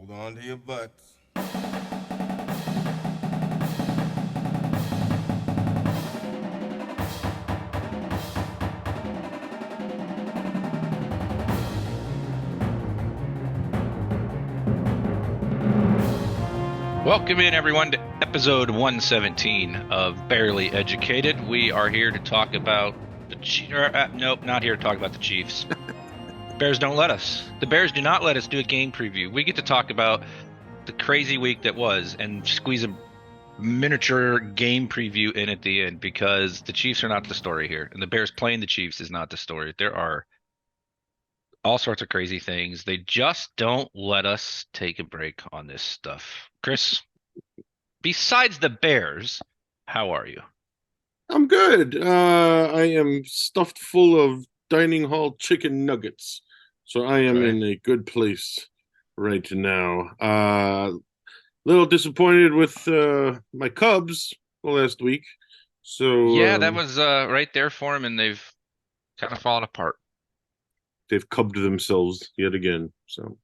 Hold on to your butts. Welcome in, everyone, to episode 117 of Barely Educated. We are here to talk about nope, not here to talk about the Chiefs. Bears don't let us. The Bears do not let us do a game preview. We get to talk about the crazy week that was and squeeze a miniature game preview in at the end because the Chiefs are not the story here, and the Bears playing the Chiefs is not the story. There are all sorts of crazy things. They just don't let us take a break on this stuff. Chris, besides the Bears, how are you? I'm good. I am stuffed full of dining hall chicken nuggets, so I am Okay. in a good place right now. Little disappointed with my Cubs last week, so Yeah, that was right there for him, and they've kind of fallen apart. they've cubbed themselves yet again. So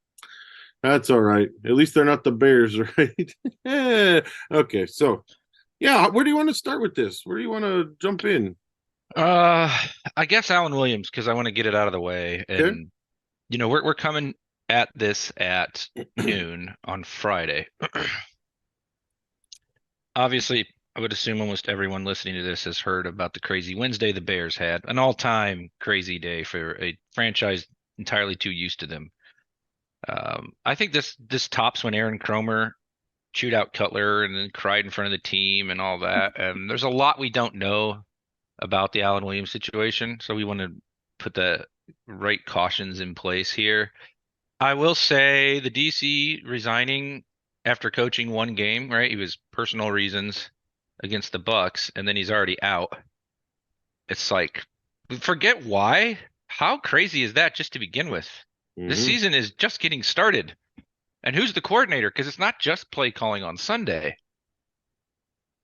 that's all right. At least they're not the Bears, right? Okay, so yeah, where do you want to start with this? Where do you want to jump in? Uh, I guess Alan Williams because I want to get it out of the way, Okay. and we're coming at this at noon on Friday. Obviously, I would assume almost everyone listening to this has heard about the crazy Wednesday the Bears had, an all-time crazy day for a franchise entirely too used to them. I think this tops when Aaron Cromer chewed out Cutler and then cried in front of the team and all that. And there's a lot we don't know about the Alan Williams situation, so we want to put the right cautions in place here. I will say the DC resigning after coaching one game, right? He was personal reasons against the Bucks, and then he's already out. It's like, forget why. How crazy is that just to begin with? This Hmm. season is just getting started. And who's the coordinator? Because it's not just play calling on Sunday.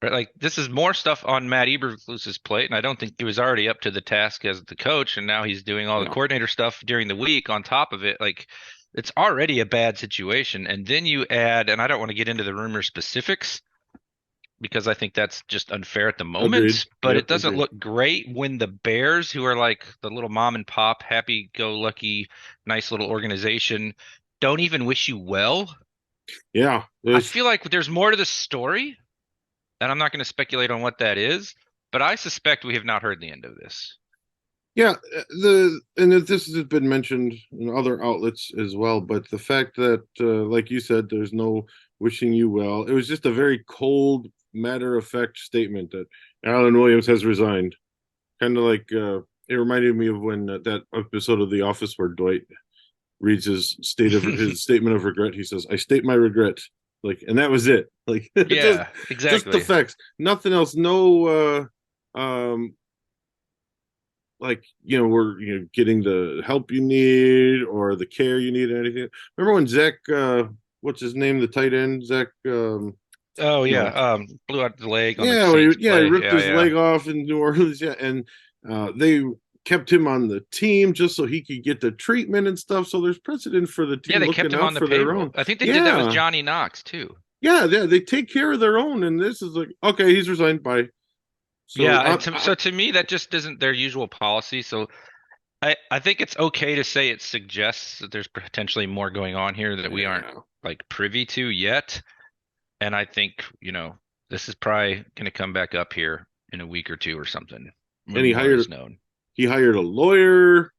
Right, like this is more stuff on Matt Eberflus's plate, and I don't think he was already up to the task as the coach, and now he's doing all the Yeah. coordinator stuff during the week on top of it. Like it's already a bad situation, and then you add, and I don't want to get into the rumor specifics because I think that's just unfair at the Agreed. moment, but Yep. it doesn't Agreed. look great when the Bears, who are like the little mom and pop, happy-go-lucky, nice little organization, don't even wish you well. Yeah. I There's feel like there's more to the story and I'm not going to speculate on what that is, but I suspect we have not heard the end of this. Yeah, this has been mentioned in other outlets as well, but the fact that, like you said, there's no wishing you well. It was just a very cold, matter of fact statement that Alan Williams has resigned. Kind of like it reminded me of when that episode of The Office where Dwight reads his statement of regret. He says, "I state my regret," like, and that was it. Like, just Yeah, just the exactly. facts, nothing else. No, like we're getting the help you need or the care you need or anything. Remember when Zach, what's his name, the tight end, Zach, Oh you yeah, know, blew out the leg on the yeah, Saints he play. ripped Yeah, his yeah. leg off in New Orleans, yeah, and they kept him on the team just so he could get the treatment and stuff. So there's precedent for the Yeah, team they kept looking him out on the for their payroll. own. I think they did that with Yeah, Johnny Knox too. yeah, they take care of their own, and this is like, okay, he's resigned by. So Yeah, and so to me that just isn't their usual policy. So I think it's okay to say it suggests that there's potentially more going on here that we aren't yeah, like privy to yet. And I think, this is probably going to come back up here in a week or two or something and when more is known. he hired a lawyer.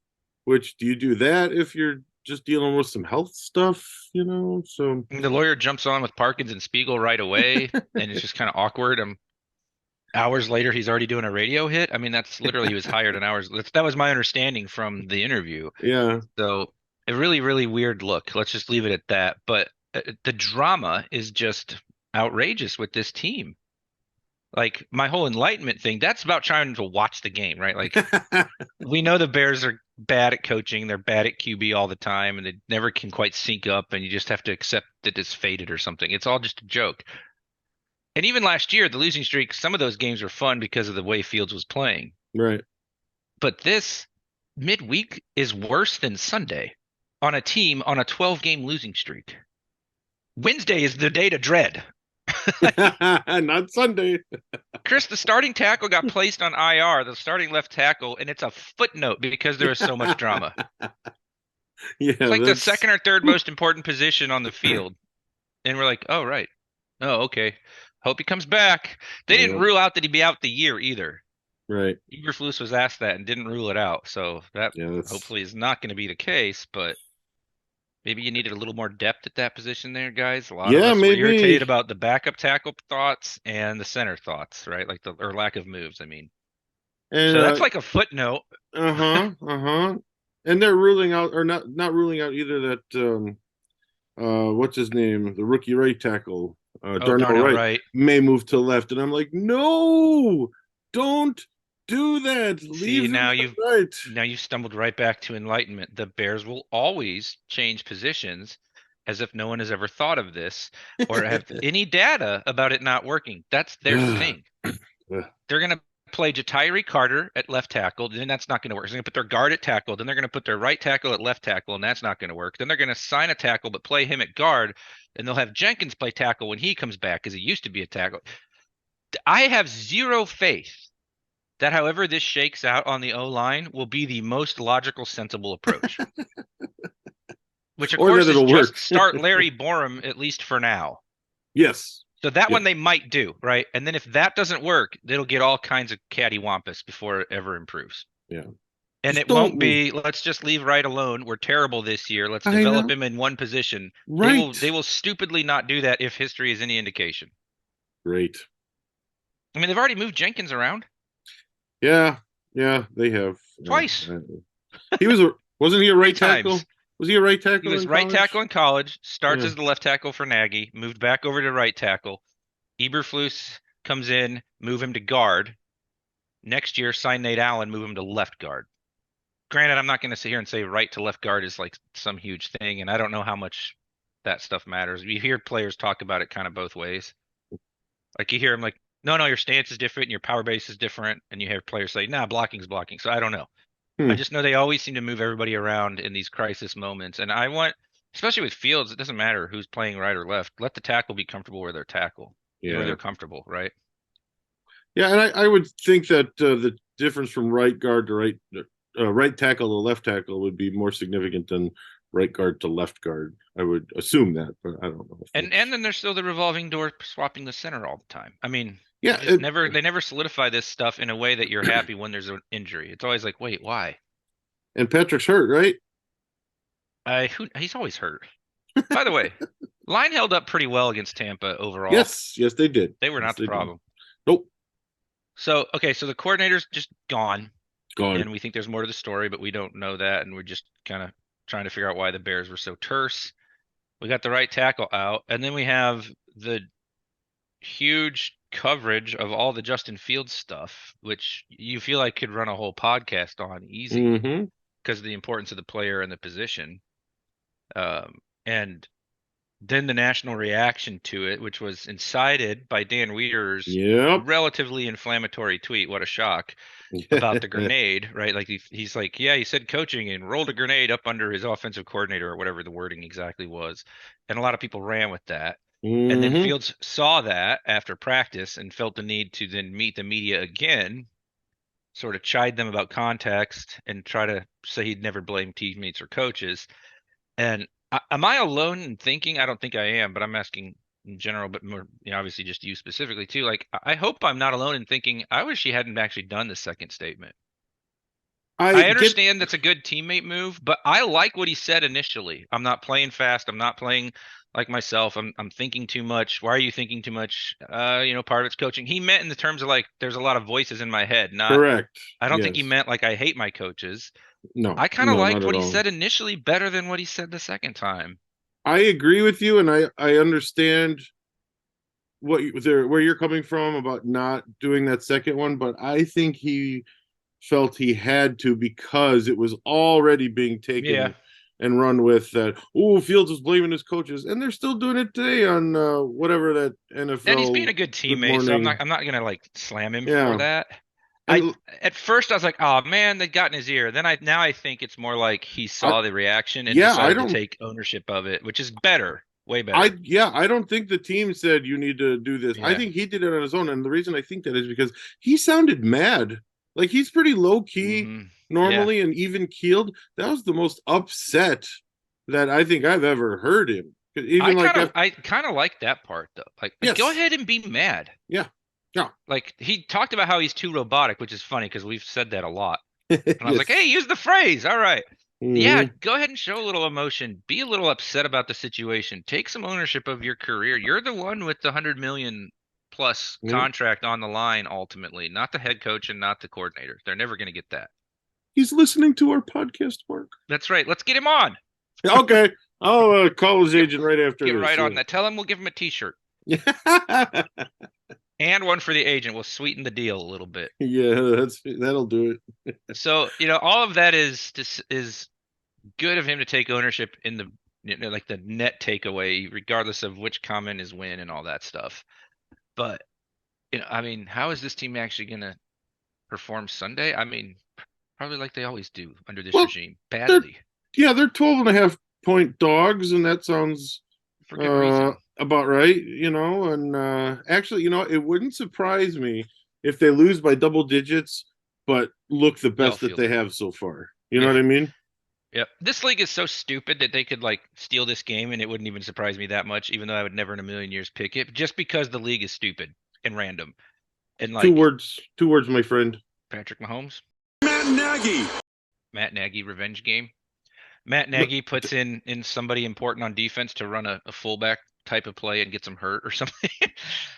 Which do you do that if you're just dealing with some health stuff, So And the lawyer jumps on with Parkins and Spiegel right away, and it's just kind of awkward. Hours later, he's already doing a radio hit. I mean, that's literally he was hired an hours. That was my understanding from the interview. yeah, So a really, really weird look. Let's just leave it at that. But the drama is just outrageous with this team. Like my whole enlightenment thing, that's about trying to watch the game, right? Like we know the Bears are bad at coaching. They're bad at QB all the time, and they never can quite sync up, and you just have to accept that it's fated or something. It's all just a joke. And even last year, the losing streak, some of those games were fun because of the way Fields was playing. right. But this midweek is worse than Sunday on a team on a 12-game losing streak. Wednesday is the day to dread. Not Sunday. Chris, the starting tackle got placed on IR, the starting left tackle, and it's a footnote because there was so much drama. It's Yeah, like the that's second or third most important position on the field. And we're like, oh, right. Oh, okay. Hope he comes back. They didn't yeah, rule out that he'd be out the year either. right. Eberflus was asked that and didn't rule it out. So that Yeah, that's hopefully is not going to be the case, but maybe you needed a little more depth at that position there, guys. A lot of yeah, us were irritated maybe. about the backup tackle thoughts and the center thoughts, right? Like the or lack of moves, I mean. And So that's like a footnote. uh-huh, uh-huh. And they're ruling out or not ruling out either that what's his name? The rookie right tackle, Oh, Darnell Darnell Wright Wright. may move to left. And I'm like, no, don't do that. See, Leave him at right. now you've stumbled right back to enlightenment. The Bears will always change positions as if no one has ever thought of this or have any data about it not working. That's their thing. They're going to play Jatiri Carter at left tackle, then that's not going to work. They're going to put their guard at tackle, then they're going to put their right tackle at left tackle, and that's not going to work. Then they're going to sign a tackle but play him at guard, and they'll have Jenkins play tackle when he comes back because he used to be a tackle. I have zero faith that however this shakes out on the O line will be the most logical, sensible approach. Which of Or that course is it'll work. just start Larry Borum at least for now. Yes. So that Yeah. one they might do, right? And then if that doesn't work, it'll get all kinds of cattywampus before it ever improves. Yeah. And Just it don't won't move. be let's just leave Wright alone. We're terrible this year. Let's I develop know. him in one position. They will Right. they will stupidly not do that if history is any indication. Great. I mean, they've already moved Jenkins around Yeah. Yeah, they have. twice, He was a wasn't he a three right tackle? times. Was he a right He tackle was in right tackle college? in college, starts Yeah. as the left tackle for Nagy, moved back over to right tackle. Eberflus comes in, move him to guard. Next year, sign Nate Allen, move him to left guard. Granted, I'm not going to sit here and say right to left guard is like some huge thing, and I don't know how much that stuff matters. You hear players talk about it kind of both ways. Like you hear them like, no, no, your stance is different and your power base is different, and you hear players say, nah, blocking's blocking. So I don't know. I Hmm. just know they always seem to move everybody around in these crisis moments, and I want, especially with Fields, it doesn't matter who's playing right or left. Let the tackle be comfortable where Yeah. they're comfortable, right? Yeah, and I would think that the difference from right guard to right tackle to left tackle would be more significant than right guard to left guard. I would assume that, but I don't know if And that's then there's still the revolving door swapping the center all the time. I mean, yeah. they never solidify this stuff in a way that you're happy when there's an injury. It's always like, wait, why? And Patrick's hurt, right? He's always hurt. By the way, line held up pretty well against Tampa overall. Yes, yes, they did. They were Yes, not the they did. problem. Nope, So, okay, so the coordinator's just gone, gone. and we think there's more to the story, but we don't know that, and we're just kind of trying to figure out why the Bears were so terse. We got the right tackle out, and then we have the huge coverage of all the Justin Fields stuff, which you feel like could run a whole podcast on easy Mm-hmm. because of the importance of the player and the position. And then the national reaction to it, which was incited by Dan Weeder's Yep. relatively inflammatory tweet. What a shock about the grenade, right? Like he's like, yeah, he said coaching and rolled a grenade up under his offensive coordinator or whatever the wording exactly was. And a lot of people ran with that. And then Mm-hmm. Fields saw that after practice and felt the need to then meet the media again, sort of chide them about context and try to say he'd never blame teammates or coaches. And am I alone in thinking? I don't think I am, but I'm asking in general, but more, obviously just you specifically too. Like, I hope I'm not alone in thinking I wish he hadn't actually done the second statement. I I get understand that's a good teammate move, but I like what he said initially. I'm not playing fast. I'm not playing like myself. I'm thinking too much. Why are you thinking too much? Part of it's coaching. He meant in the terms of like there's a lot of voices in my head, not correct. I don't think he Yes. meant like I hate my coaches. No, I kind of no, not liked at what he all. said initially better than what he said the second time. I agree with you, and I understand where you're coming from about not doing that second one, but I think he felt he had to because it was already being Yeah. taken and run with that. Oh, Fields was blaming his coaches, and they're still doing it today on whatever that And he's being NFL a good Good teammate, so Morning. I'm not gonna like slam him for Yeah, that. I and At first I was like, oh man, they got in his ear. Then I think it's more like he I saw the reaction and yeah, I decided to don't take ownership of it, which is better. Way better. I don't think the team said you need to do this. I Yeah. think he did it on his own. And the reason I think that is because he sounded mad. Like he's pretty low key Hmm. Yeah. normally and even keeled. That was the most upset that I think I've ever heard him. Even like after, I kind of like that part though. Like, go yes, ahead and be mad. yeah, yeah, Like he talked about how he's too robotic, which is funny because we've said that a lot. And I was like, hey, yes. use the phrase. All right. Yeah, Hmm. go ahead and show a little emotion. Be a little upset about the situation. Take some ownership of your career. You're the one with the 100 million plus Yeah. contract on the line ultimately, not the head coach and not the coordinator. They're never going to get that. He's listening to our podcast, Mark. That's right. Let's get him on. Okay, I'll call his Get agent right after get this. right on that. Tell him we'll give him a t-shirt Yeah. and one for the agent. We'll sweeten the deal a little bit. Yeah, that'll do it. So, all of that is good of him to take ownership in the like the net takeaway, regardless of which comment is when and all that stuff. But I mean, how is this team actually going to perform Sunday? I mean, probably like they always do under this Well, regime, they're badly, yeah, they're 12.5 point dogs, and that sounds for good reason. about right, and actually, it wouldn't surprise me if they lose by double digits, but look the They'll best that feel they good. have so far. You know what Yeah. I mean? Yep. This league is so stupid that they could like steal this game and it wouldn't even surprise me that much, even though I would never in a million years pick it, just because the league is stupid and random. And Two like words, two words, my friend. Patrick Mahomes, Matt Nagy. Matt Nagy revenge game. Matt No, Nagy puts in somebody important on defense to run a fullback type of play and gets them hurt or something.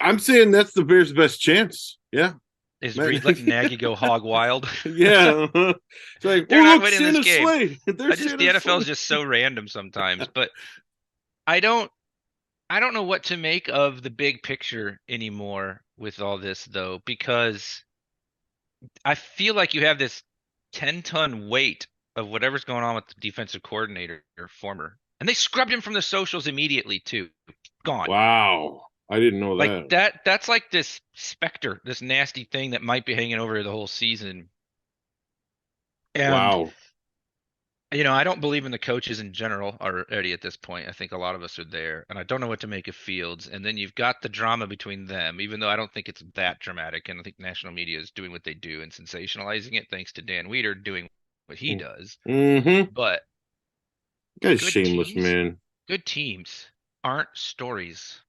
I'm saying that's the Bears' best chance. Yeah, Is man. Reed letting Nagy go hog wild? Yeah. It's like, They're oh not look, winning this Santa's game. sleigh. There's The Santa's NFL is sleigh. just so random sometimes, but I don't I don't know what to make of the big picture anymore with all this though, because I feel like you have this 10-ton weight of whatever's going on with the defensive coordinator or former. And they scrubbed him from the socials immediately too. Gone. Wow, I didn't know Like that. that's like this specter, this nasty thing that might be hanging over the whole season. And Wow. I don't believe in the coaches in general already at this point. I think a lot of us are there, and I don't know what to make of Fields. And then you've got the drama between them, even though I don't think it's that dramatic. And I think national media is doing what they do and sensationalizing it, thanks to Dan Weeder doing what he does. Mm-hmm. But Guy's good shameless, teams, man. good teams aren't stories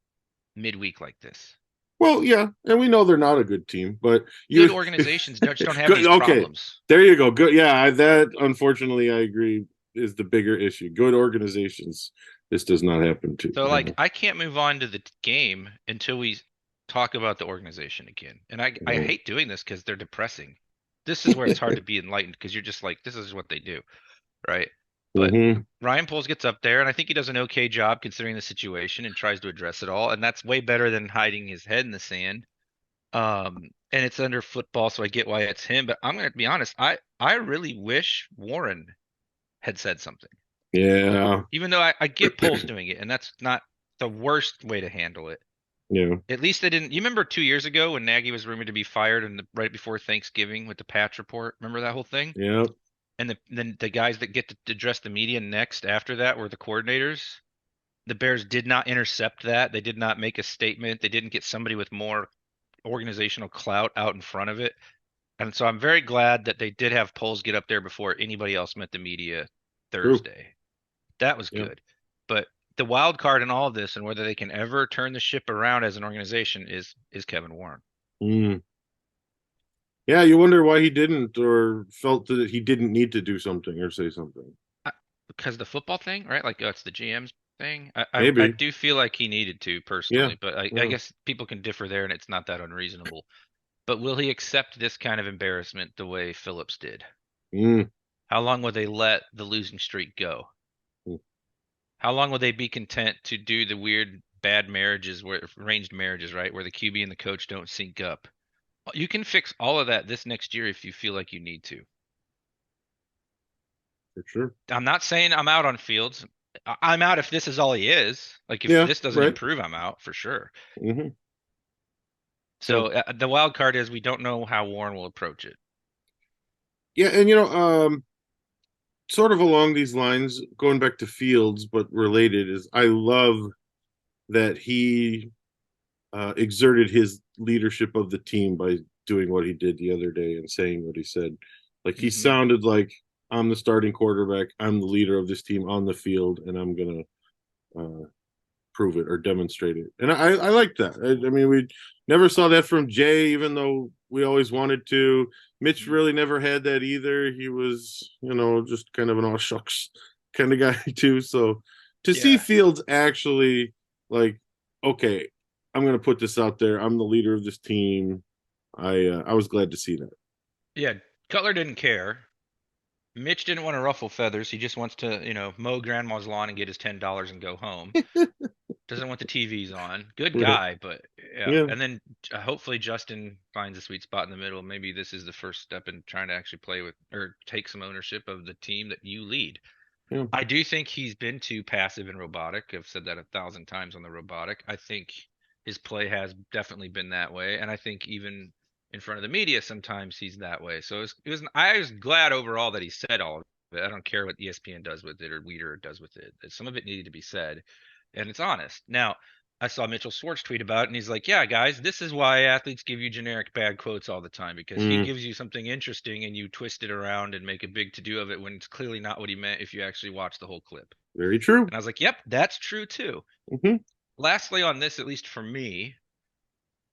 midweek like this. Well, yeah, and we know they're not a good team, but Good you organizations just don't have good. these Okay, problems. there you go. Good. Yeah, that unfortunately I agree is the bigger issue. Good organizations. This does not happen to. So like I can't move on to the game until we talk about the organization again. And I hate doing this because they're depressing. This is where it's hard to be enlightened because you're just like, this is what they do, right? But Mm-hmm. Ryan Poles gets up there and I think he does an okay job considering the situation and tries to address it all. And that's way better than hiding his head in the sand. And it's under football, so I get why it's him. But I'm gonna be honest, I really wish Warren had said something. Yeah. Even though I get Poles doing it, and that's not the worst way to handle it. Yeah. At least they didn't. You remember 2 years ago when Nagy was rumored to be fired and right before Thanksgiving with the patch report? Remember that whole thing? Yeah. And then the guys that get to address the media next after that were the coordinators. The Bears did not intercept that. They did not make a statement. They didn't get somebody with more organizational clout out in front of it. And so I'm very glad that they did have Poles get up there before anybody else met the media True. Thursday. That was Yeah. good. But the wild card in all of this and whether they can ever turn the ship around as an organization is Kevin Warren. Mm. Yeah. You wonder why he didn't, or felt that he didn't need to do something or say something. Because the football thing, right? Like it's the GM's thing. I Maybe. do feel like he needed to Yeah. personally, but I Yeah. guess people can differ there and it's not that unreasonable. But will he accept this kind of embarrassment the way Phillips did? Mm. How long will they let the losing streak go? How long will they be content to do the weird bad marriages where arranged marriages, right? Where the QB and the coach don't sync up. You can fix all of that this next year if you feel like you need to. For sure. I'm not saying I'm out on Fields. I'm out if this is all he is. Like if Yeah. this doesn't Right. improve, I'm out for sure. Mm-hmm. So the wild card is we don't know how Warren will approach it. Yeah, and sort of along these lines, going back to Fields, but related is I love that he exerted his leadership of the team by doing what he did the other day and saying what he said. Like he Hmm. sounded like I'm the starting quarterback, I'm the leader of this team on the field, and I'm gonna prove it or demonstrate it. And I like that. I mean, we never saw that from Jay, even though we always wanted to. Mitch really never had that either. He was, just kind of an all shucks kind of guy too. So to see Yeah. Fields actually like, okay, I'm going to put this out there. I'm the leader of this team. I was glad to see that. Yeah. Cutler didn't care. Mitch didn't want to ruffle feathers. He just wants to, mow grandma's lawn and get his $10 and go home. Doesn't want the TVs on. Good Right. guy, but yeah. Yeah. And then hopefully Justin finds a sweet spot in the middle. Maybe this is the first step in trying to actually play with or take some ownership of the team that you lead. Yeah. I do think he's been too passive and robotic. I've said that 1,000 times on the robotic. I think his play has definitely been that way, and I think even in front of the media sometimes he's that way. So I was glad overall that he said all of it. I don't care what ESPN does with it or Weeder does with it. Some of it needed to be said, and it's honest. Now, I saw Mitchell Schwartz tweet about it, and he's like, "Yeah, guys, this is why athletes give you generic bad quotes all the time because he Mm, gives you something interesting and you twist it around and make a big to do of it when it's clearly not what he meant if you actually watch the whole clip." very true. And I was like, "Yep, that's true too." Hmm. Lastly, on this, at least for me,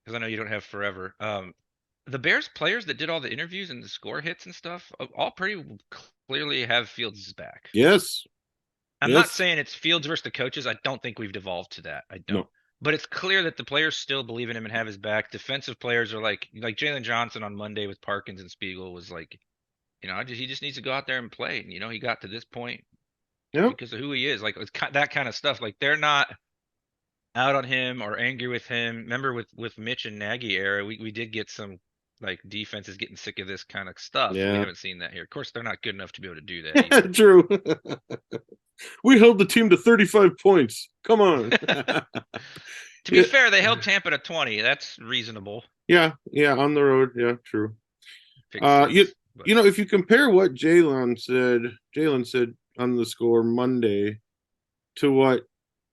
because I know you don't have forever, the Bears players that did all the interviews and the score hits and stuff all pretty clearly have Fields' back. Yes. I'm not Yes. saying it's Fields versus the coaches. I don't think we've devolved to that. I don't. No. But it's clear that the players still believe in him and have his back. Defensive players are like Jalen Johnson on Monday with Parkins and Spiegel was like, he just needs to go out there and play. And he got to this point Yep. because of who he is. Like it's that kind of stuff. Like they're not out on him or angry with him. Remember with Mitch and Nagy era, we did get some like defenses getting sick of this kind of stuff. We Yeah. haven't seen that here. Of course, they're not good enough to be able to do that either. True. We held the team to 35 points. Come on. To be Yeah, fair, they held Tampa to 20. That's reasonable. yeah, yeah, on the road. Yeah, true. Pick Uh, you, six, but if you compare what Jalen said on the score Monday to what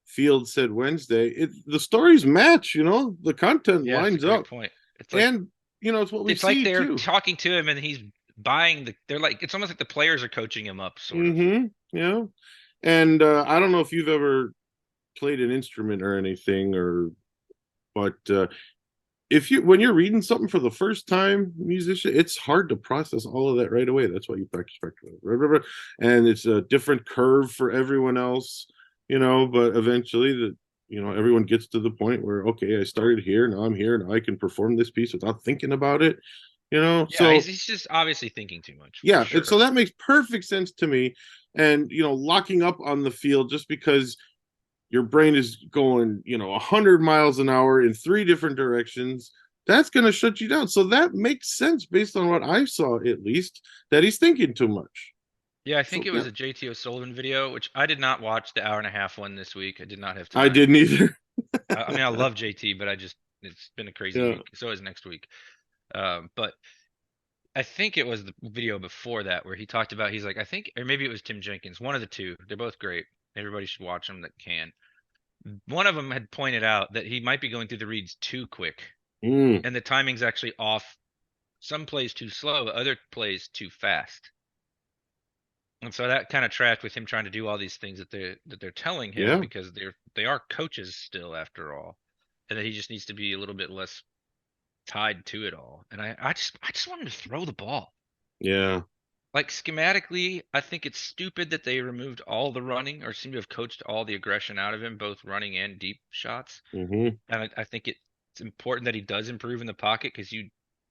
Fields said Wednesday, the stories match. The content yeah, it's a lines great up, point. It's like and it's what we it's like see they're too. talking to him and he's buying they're like it's almost like the players are coaching him up, sort of. Mm-hmm. Yeah, and I don't know if you've ever played an instrument or anything, but if you when you're reading something for the first time, musician, it's hard to process all of that right away. That's why you practice, and it's a different curve for everyone else, but eventually everyone gets to the point where, okay, I started here, now I'm here, now I can perform this piece without thinking about it, Yeah, he's so he's just obviously thinking too much for yeah, and so sure. that makes perfect sense to me. And locking up on the field just because your brain is going 100 miles an hour in three different directions, that's going to shut you down. So that makes sense based on what I saw, at least, that he's thinking too much. Yeah, I think So it yeah, was a JT O'Sullivan video, which I did not watch the hour and a half one this week. I did not have I time. didn't either. I mean, I love JT, but it's been a crazy Yeah. week. So is next week. But I think it was the video before that where he talked about he's like I think or maybe it was Tim Jenkins, one of the two. They're both great. Everybody should watch them that can. One of them had pointed out that he might be going through the reads too quick, Mm, and the timing's actually off. Some plays too slow, other plays too fast. And so that kind of tracked with him trying to do all these things that they're telling him yeah. because they are coaches still after all, and that he just needs to be a little bit less tied to it all. And I just want him to throw the ball. Yeah. Like schematically, I think it's stupid that they removed all the running or seem to have coached all the aggression out of him, both running and deep shots. Mm-hmm. And I think it's important that he does improve in the pocket because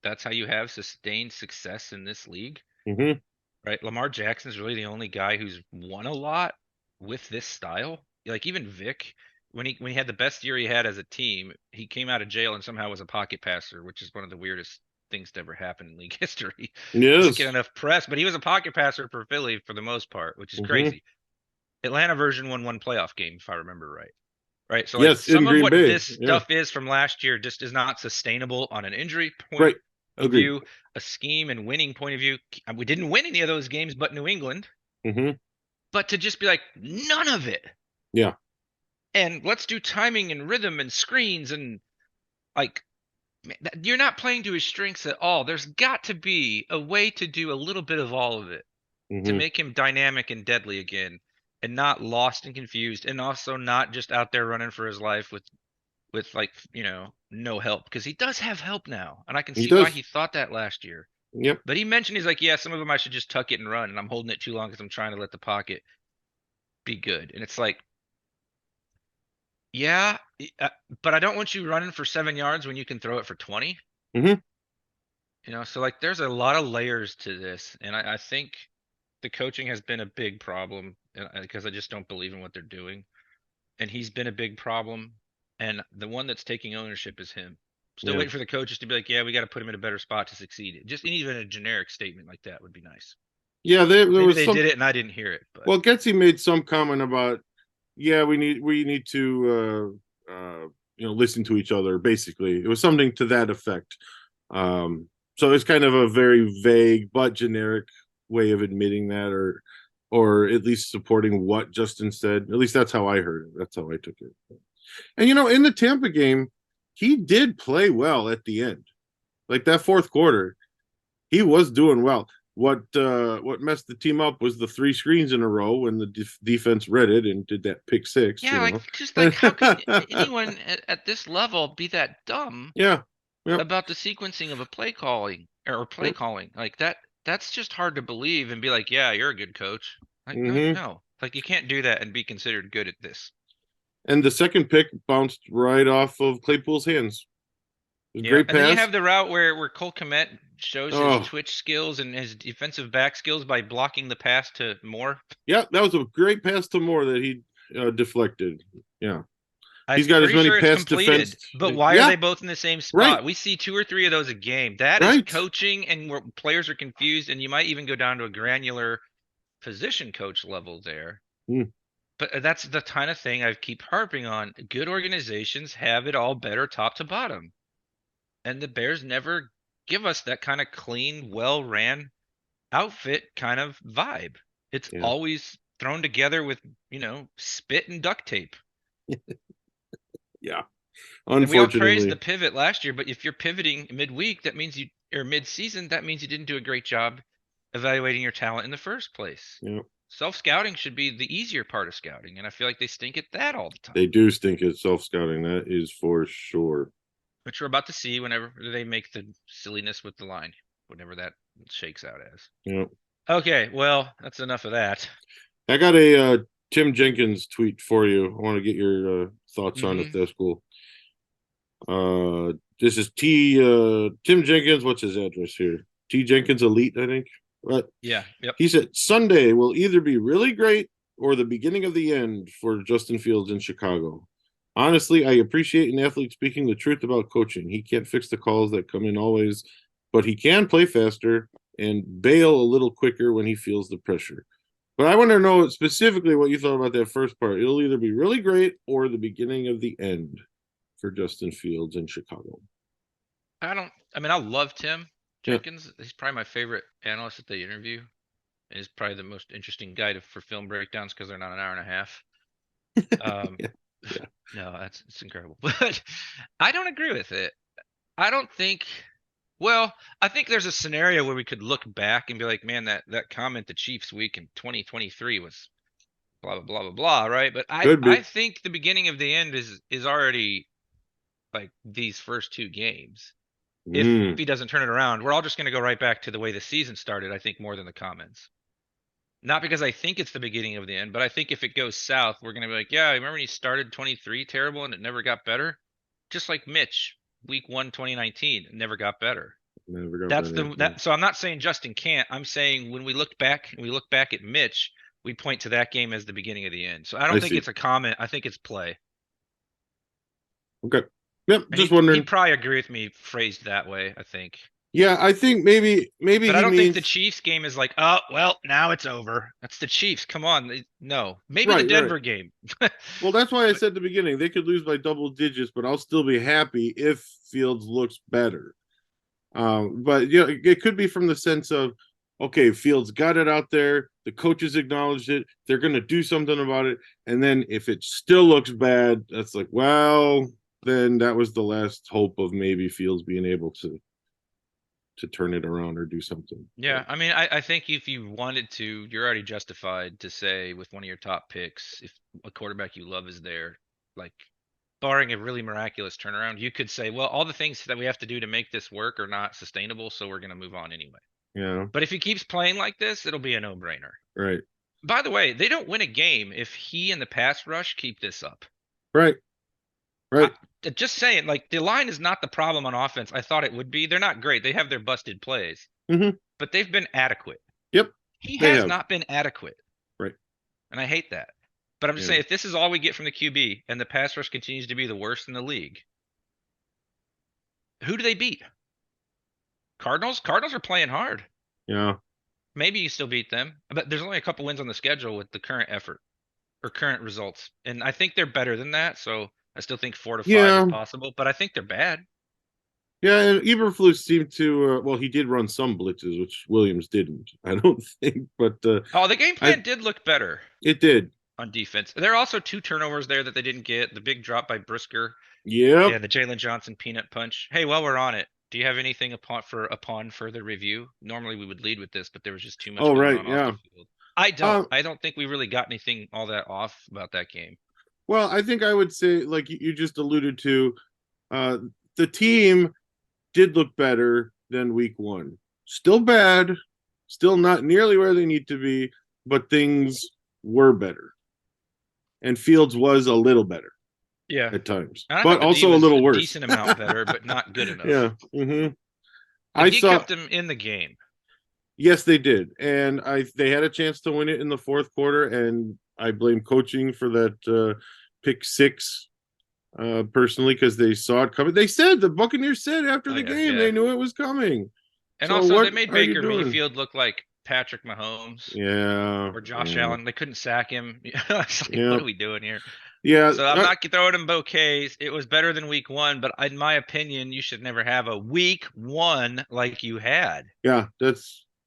that's how you have sustained success in this league, Mm-hmm. right? Lamar Jackson's really the only guy who's won a lot with this style. Like even Vic, when he had the best year he had as a team, he came out of jail and somehow was a pocket passer, which is one of the weirdest things to ever happen in league history. Doesn't get Yes. enough press, but he was a pocket passer for Philly for the most part, which is Mm-hmm. crazy. Atlanta version won one playoff game, if I remember right. Right. So like Yes, some in of Green what Bay. this Yeah. stuff is from last year just is not sustainable on an injury point Right. of Agreed. view, a scheme and winning point of view. We didn't win any of those games but New England. Mm-hmm. But to just be like none of it. Yeah. and let's do timing and rhythm and screens and like you're not playing to his strengths at all. There's got to be a way to do a little bit of all of it to Hmm. make him dynamic and deadly again and not lost and confused and also not just out there running for his life with like, no help because he does have help now. And I can He see why does. he thought that last year. Yep. But he mentioned he's like, yeah, some of them I should just tuck it and run and I'm holding it too long because I'm trying to let the pocket be good. And it's like, yeah, but I don't want you running for 7 yards when you can throw it for 20. Hmm. So like there's a lot of layers to this, and I think the coaching has been a big problem because I just don't believe in what they're doing, and he's been a big problem, and the one that's taking ownership is him. Still Yeah. waiting for the coaches to be like, yeah, we got to put him in a better spot to succeed. Just even a generic statement like that would be nice. Yeah. There Maybe was they some. did it and I didn't hear it, but Well, Getsy made some comment about, yeah, we need to listen to each other. Basically, it was something to that effect. So it's kind of a very vague but generic way of admitting that, or at least supporting what Justin said. At least that's how I heard it. That's how I took it. And in the Tampa game, he did play well at the end. Like that fourth quarter, he was doing well. What messed the team up was the three screens in a row when the defense read it and did that pick six. yeah, like just like how can anyone at this level be that dumb Yeah. Yep. about the sequencing of a play calling or play Yep. calling like that's just hard to believe and be like, yeah, you're a good coach. Like no, Hmm. no. Like you can't do that and be considered good at this. And the second pick bounced right off of Claypool's hands. A Yeah. great And then you pass. have the route where Cole Kmet shows his Oh, twitch skills and his defensive back skills by blocking the pass to Moore. yeah, that was a great pass to Moore that he deflected. Yeah, I'm he's got as pretty many sure it's pass defense. completed, but why are Yeah, they both in the same right, spot? We see two or three of those a game. That is right. coaching, and where players are confused, and you might even go down to a granular position coach level there. Mm, But that's the kind of thing I keep harping on. Good organizations have it all better top to bottom. And the Bears never give us that kind of clean, well ran outfit kind of vibe. It's yeah, always thrown together with, spit and duct tape. yeah. And we all praised the Unfortunately, pivot last year, but if you're pivoting midweek, that means or mid-season, that means you didn't do a great job evaluating your talent in the first place. yeah, Self-scouting should be the easier part of scouting, and I feel like they stink at that all the time. they do stink at self scouting. That is for sure. Which we're about to see whenever they make the silliness with the line, whenever that shakes out as. Yeah, Okay, well, that's enough of that. I got a Tim Jenkins tweet for you. I want to get your thoughts on if Hmm. that's cool. This is Tim Jenkins. What's his address here? T Jenkins Elite, I think. But Yeah, yep. he said Sunday will either be really great or the beginning of the end for Justin Fields in Chicago. Honestly, I appreciate an athlete speaking the truth about coaching. He can't fix the calls that come in always, but he can play faster and bail a little quicker when he feels the pressure. But I want to know specifically what you thought about that first part. It'll either be really great or the beginning of the end for Justin Fields in Chicago. I love Tim Yeah. Jenkins. He's probably my favorite analyst that they interview. And he's probably the most interesting guy for film breakdowns because they're not an hour and a half. Um, Yeah. Yeah. no, it's incredible. But I don't agree with it. I don't think. Well, I think there's a scenario where we could look back and be like, man, that comment the Chiefs week in 2023 was blah blah blah blah blah, right? But I Could I be. think the beginning of the end is already like these first two games. If Mm, he doesn't turn it around, we're all just going to go right back to the way the season started, I think, more than the comments. Not because I think it's the beginning of the end, but I think if it goes south, we're going to be like, yeah, remember when he started 23 terrible and it never got better? Just like Mitch, week 1, 2019, it never got better. never got That's better. the Yeah. that so I'm not saying Justin can't. I'm saying when we look back at Mitch, we point to that game as the beginning of the end. So I I don't think see. it's a comment. I think it's play. Okay. Yep. And Just he'd wondering. probably agree with me phrased that way, I think. Yeah, I think maybe But I he don't think the means Chiefs game is like, oh, well, now it's over. That's the Chiefs. Come on. No. Maybe the right, right. Denver game. Well, that's why I But said at the beginning they could lose by double digits, but I'll still be happy if Fields looks better. But it could be from the sense of, okay, Fields got it out there. The coaches acknowledged it. They're going to do something about it. And then if it still looks bad, that's like, well, then that was the last hope of maybe Fields being able to turn it around or do something. But Yeah, I mean, I think if you wanted to, you're already justified to say with one of your top picks, if a quarterback you love is there, like barring a really miraculous turnaround, you could say, well, all the things that we have to do to make this work are not sustainable, so we're going to move on anyway. yeah, But if he keeps playing like this, it'll be a no-brainer. right, By the way, they don't win a game if he and the pass rush keep this up. right, I, right. just saying, like the line is not the problem on offense. I thought it would be. They're not great. They have their busted plays, Mm-hmm. but they've been adequate. Yep, He they has have. not been adequate, Right. and I hate that. But I'm just Yeah. saying, if this is all we get from the QB and the pass rush continues to be the worst in the league, who do they beat? Cardinals? Cardinals are playing hard. Yeah. Maybe you still beat them, but there's only a couple wins on the schedule with the current effort or current results. And I think they're better than that. So I still think 4 to 5 is Yeah. possible, but I think they're bad. Yeah, and Eberflus seemed to well, he did run some blitzes, which Williams didn't, I don't think, but Oh, the game I plan did look better it did. on defense. There are also 2 turnovers there that they didn't get. The big drop by Brisker Yep. and the Jalen Johnson peanut punch. Hey, while we're on it, do you have anything upon further review? Normally we would lead with this, but there was just too much Oh, going right, on off the yeah. field. I don't. Uh, I don't think we really got anything all that off about that game. well, I think I would say, like you just alluded to, uh, the team did look better than week one. Still bad, still not nearly where they need to be, but things were better. And Fields was a little better Yeah. at times, And I but thought the D also a was a little worse. decent amount better, but not good enough. Yeah. Mm-hmm. But I he saw, kept him in the game. yes, they did. And they had a chance to win it in the fourth quarter. And I blame coaching for that pick six personally, because they saw it coming. They said, the Buccaneers said after Oh the yeah, game, yeah. they knew it was coming. And So also they what made are you Baker doing? Mayfield look like Patrick Mahomes Yeah, or Josh yeah, Allen. They couldn't sack him. It's like, yeah, what are we doing here? yeah, So I'm not throwing him bouquets. It was better than week one, but in my opinion, you should never have a week one like you had. yeah.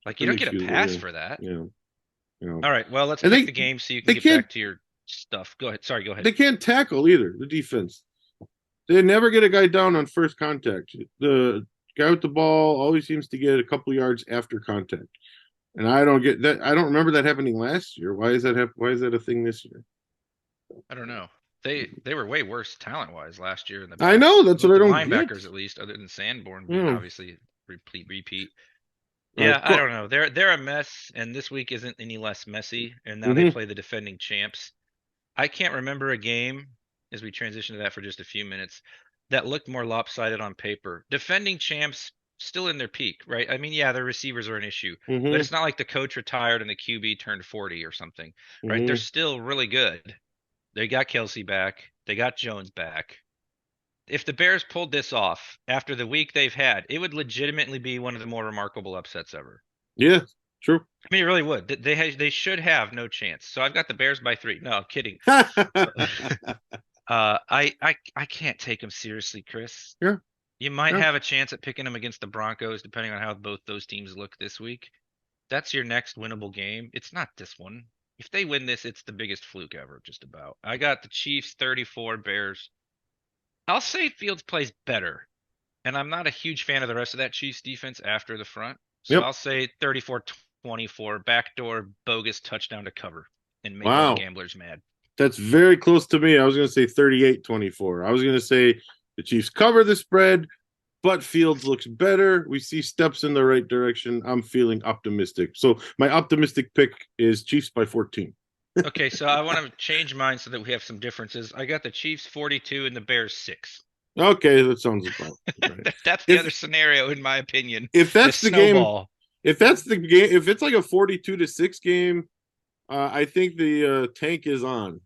Like you That don't makes get a you, pass for that. yeah, yeah. All right, well, let's And pick the game so you can they get can't back to your stuff. Go ahead. Sorry, go ahead. they can't tackle either. The defense, they never get a guy down on first contact. The guy with the ball always seems to get a couple yards after contact, and I don't get that. I don't remember that happening last year. Why is that? Why is that a thing this year? I don't know. They were way worse talent wise last year in the I back. know, that's what With I the don't get. linebackers at least, other than Sanborn being Yeah. obviously repeat. Yeah, I Cool. don't know. They're a mess, and this week isn't any less messy. And now they Mm-hmm. play the defending champs. I can't remember a game as we transition to that for just a few minutes that looked more lopsided on paper. Defending champs still in their peak, right? I mean, yeah, their receivers are an issue, but Mm-hmm. it's not like the coach retired and the QB turned 40 or something, right? They're Mm-hmm. still really good. They got Kelsey back. They got Jones back. If the Bears pulled this off after the week they've had, it would legitimately be one of the more remarkable upsets ever. Yeah. True. I mean, it really would. They should have no chance. So I've got the Bears by 3. No, I'm kidding. I can't take them seriously, Chris. Yeah. You might Yeah. have a chance at picking them against the Broncos, depending on how both those teams look this week. That's your next winnable game. It's not this one. If they win this, it's the biggest fluke ever, just about. I got the Chiefs 34, Bears. I'll say Fields plays better, and I'm not a huge fan of the rest of that Chiefs defense after the front. So Yep. I'll say 34-24, backdoor bogus touchdown to cover and make all the Wow. gamblers mad. That's very close to me. I was going to say 38-24. I was going to say the Chiefs cover the spread, but Fields looks better. We see steps in the right direction. I'm feeling optimistic. So my optimistic pick is Chiefs by 14. Okay, so I want to change mine so that we have some differences. I got the Chiefs 42 and the Bears 6. Okay, that sounds about right. That's the If other scenario, in my opinion. if The that's the game, snowball. if that's the game, if it's like a 42-6 game, I think the tank is on.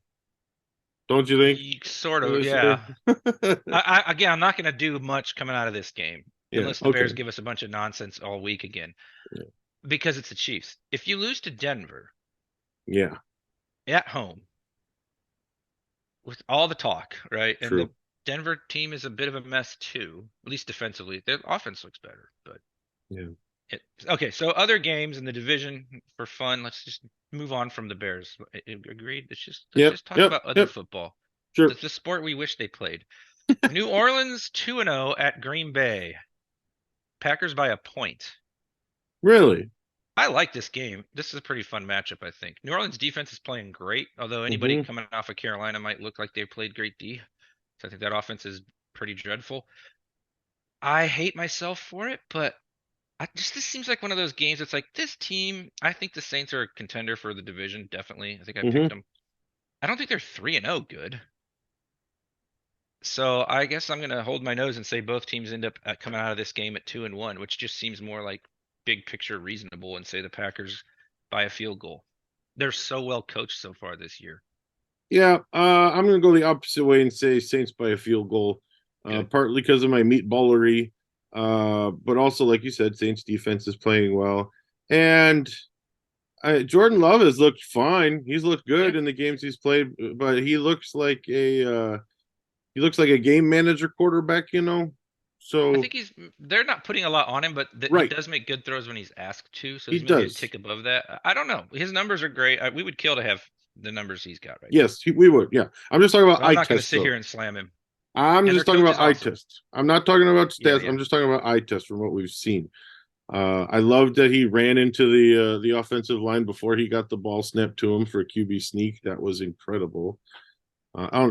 Don't you think? Sort of, Listener? yeah. Again, I'm not going to do much coming out of this game Yeah. unless the Bears Okay. give us a bunch of nonsense all week again, Yeah. because it's the Chiefs. If you lose to Denver Yeah. at home with all the talk, right, and the True. Denver team is a bit of a mess too, at least defensively. Their offense looks better, but Yeah. Okay, so other games in the division for fun. Let's just move on from the Bears. Agreed. Let's Yep, just talk yep, about other yep. football. Sure. The sport we wish they played. New Orleans 2-0 at Green Bay. Packers by a point. Really? I like this game. This is a pretty fun matchup, I think. New Orleans defense is playing great, although anybody Hmm. coming off of Carolina might look like they played great D. So I think that offense is pretty dreadful. I hate myself for it, but this seems like one of those games. It's like this team. I think the Saints are a contender for the division. Definitely. I think I picked Hmm. them. I don't think they're 3-0 good. So I guess I'm gonna hold my nose and say both teams end up coming out of this game at 2-1, which just seems more like big picture reasonable, and say the Packers by a field goal. They're so well coached so far this year. Yeah, I'm gonna go the opposite way and say Saints by a field goal, Okay. partly because of my meatballery, but also like you said, Saints defense is playing well, and Jordan Love has looked fine. He's looked Yeah. good in the games he's played, but he looks like a game manager quarterback, you know. I So think they're not putting a lot on him, but he right, does make good throws when he's asked to. So he he's maybe a does. tick above that. I don't know. His numbers are great. We would kill to have the numbers he's got right now. Yes, we would. Yeah, I'm just talking about So I'm eye not going to test sit though. here and slam him. I'm And their just talking coach about is eye awesome. test. I'm not talking about Yeah, stats. yeah. I'm just talking about eye test from what we've seen. I love that he ran into the offensive line before he got the ball snapped to him for a QB sneak. That was incredible.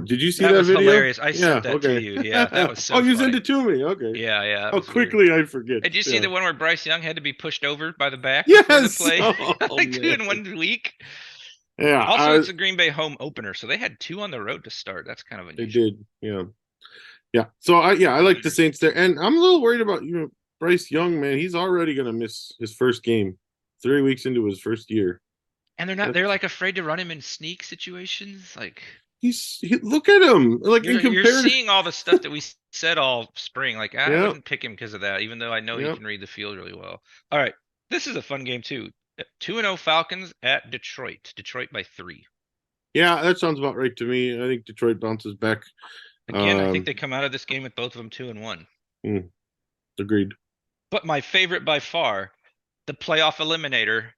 Did you see That that was video? hilarious. I Yeah. sent that to Okay. you. Yeah, that was Oh, so you sent funny. it to me. Okay. Yeah, yeah, that How was weird. quickly I forget. And did you see Yeah. the one where Bryce Young had to be pushed over by the back before the Yes. play? Oh Like two man. in 1 week. Yeah. Also, it's a Green Bay home opener, so they had two on the road to start. That's kind of They unusual. did. Yeah. Yeah. So I like the Saints there, and I'm a little worried about Bryce Young, man. He's already gonna miss his first game, 3 weeks into his first year. And That they're like afraid to run him in sneak situations. Like look at him, like in you're compared. seeing all the stuff that we said all spring. Like I Yeah. wouldn't pick him because of that, even though I know he Yeah. can read the field really well. All right, this is a fun game too. 2-0 Falcons at Detroit. Detroit by 3. Yeah. That sounds about right to me. I think Detroit bounces back. Again, I think Um. they come out of this game with both of them 2-1. hmm, Agreed. But my favorite by far, the playoff eliminator,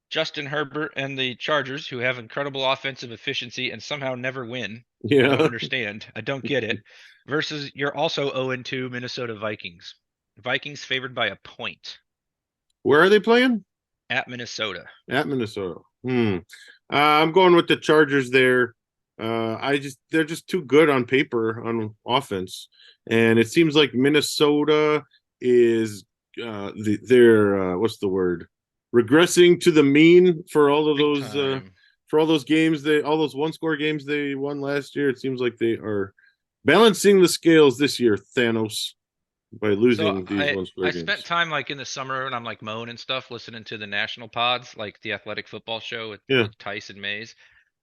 Justin Herbert and the Chargers, who have incredible offensive efficiency and somehow never win. I don't Yeah. understand. I don't get it. Versus your also 0-2 Minnesota Vikings. Vikings favored by a point Where are they playing? at Minnesota. At Minnesota. Hmm. I'm going with the Chargers there. They're just too good on paper on offense, and it seems like Minnesota is they're what's the word, regressing to the mean for all of Big those time. games, they all those one score games they won last year. It seems like they are balancing the scales this year, Thanos, by So losing these I one score I spent games. time like in the summer and I'm like mowing and stuff, listening to the national pods, like the athletic football show Yeah, with Tyson Mays.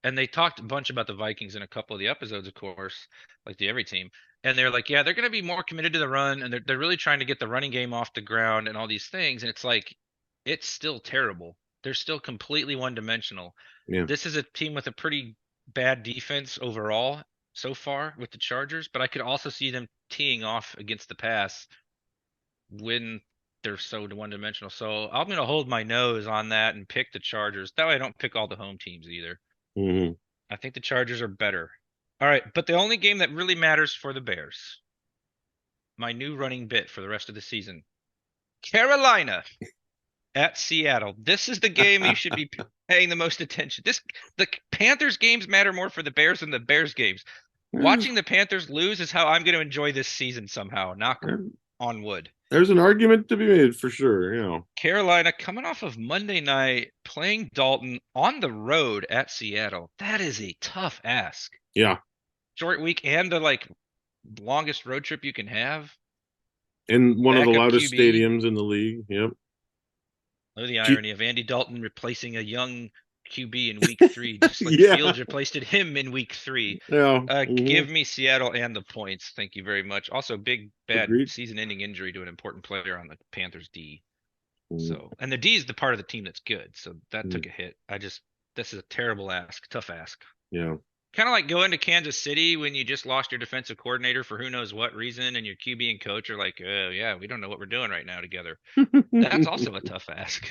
And they talked a bunch about the Vikings in a couple of the episodes, of course, like the every team. And they're like, yeah, they're going to be more committed to the run, and they're really trying to get the running game off the ground and all these things. And it's like, it's still terrible. They're still completely one dimensional. yeah. This is a team with a pretty bad defense overall so far with the Chargers, but I could also see them teeing off against the pass when they're so one dimensional. So I'm going to hold my nose on that and pick the Chargers. That way I don't pick all the home teams either. Hmm. I think the Chargers are better. All right, but the only game that really matters for the Bears, my new running bit for the rest of the season. Carolina at Seattle. This is the game you should be paying the most attention. The Panthers games matter more for the Bears than the Bears games. Watching the Panthers lose is how I'm going to enjoy this season somehow. Knock on wood. There's an argument to be made for sure, you know. Carolina coming off of Monday night playing Dalton on the road at Seattle. That is a tough ask. Yeah. Short week and the like longest road trip you can have. In one of the Backup loudest QB. stadiums in the league. Yep. Oh, the G- irony of Andy Dalton replacing a young QB in week 3, just like yeah. Fields replaced him in week 3. Yeah. Give me Seattle and the points. Thank you very much. Also, big bad Agreed. season-ending injury to an important player on the Panthers D. Mm-hmm. So, and the D is the part of the team that's good. So that took a hit. This is a terrible ask, tough ask. Yeah. kind of like going to Kansas City when you just lost your defensive coordinator for who knows what reason, and your QB and coach are like, "Oh yeah, we don't know what we're doing right now together." That's also a tough ask.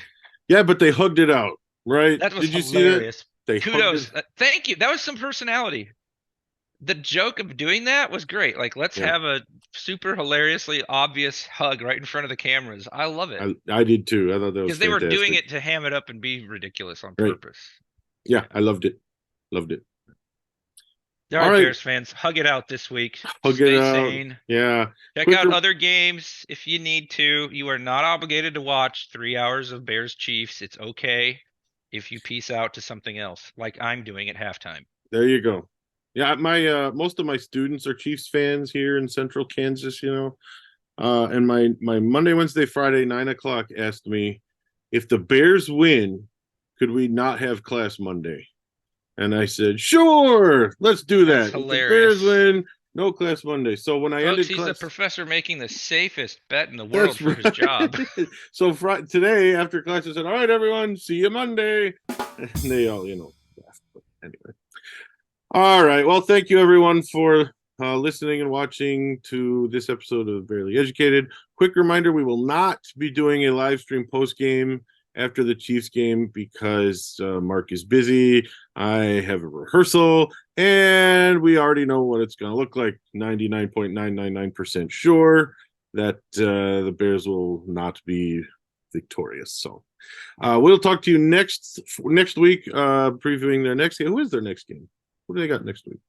Yeah, but they hugged it out, right? That was Did you see that? hilarious. They hugged it. Kudos. Thank you. That was some personality. The joke of doing that was great. Like, let's Yeah, have a super hilariously obvious hug right in front of the cameras. I love it I did too. I thought that was because they were doing fantastic. it to ham it up and be ridiculous on Right. purpose. Yeah, I loved it. Loved it. All All right, right. Bears fans, hug it out this week. Hug it Stay out. sane. Yeah. Check Quick. out other games if you need to. You are not obligated to watch 3 hours of Bears Chiefs. It's okay if you peace out to something else, like I'm doing at halftime. There you go. Yeah, my most of my students are Chiefs fans here in Central Kansas, and my Monday, Wednesday, Friday 9 o'clock asked me if the Bears win, could we not have class Monday? And I said, sure, let's do That's that. If the Bears hilarious. win, no class Monday. So when I Folks, ended he's the class, professor making the safest bet in the world that's for his right. job. So today after class, I said, all right, everyone, see you Monday. And they all, laughed. But anyway. All right. Well, thank you everyone for listening and watching to this episode of Barely Educated. Quick reminder, we will not be doing a live stream post game after the Chiefs game because Mark is busy. I have a rehearsal and we already know what it's going to look like. 99.999% sure that the Bears will not be victorious. So we'll talk to you next week, previewing their next game. Who is their next game? What do they got next week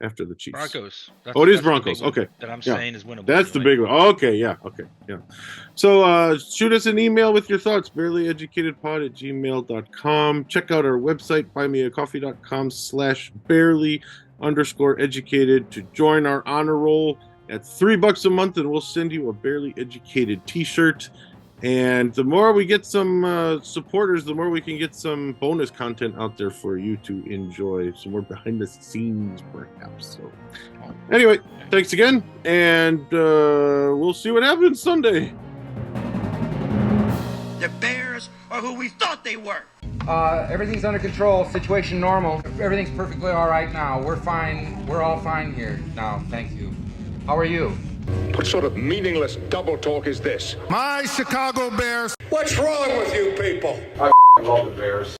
after the Chiefs? Broncos. It is That's Broncos. the big Okay. one that I'm Yeah. saying is winnable. That's the anyway. big one. Okay, yeah. Okay, yeah. So shoot us an email with your thoughts, barelyeducatedpod@gmail.com. Check out our website, buymeacoffee.com/barely_educated to join our honor roll at $3 a month, and we'll send you a Barely Educated t-shirt. And the more we get some supporters, the more we can get some bonus content out there for you to enjoy, some more behind the scenes perhaps. So anyway, thanks again, and we'll see what happens Sunday. The Bears are who we thought they were. Everything's under control, situation normal. Everything's perfectly all right now. We're fine. We're all fine here now, thank you. How are you? What sort of meaningless double talk is this? My Chicago Bears. What's wrong with you people? I love the Bears.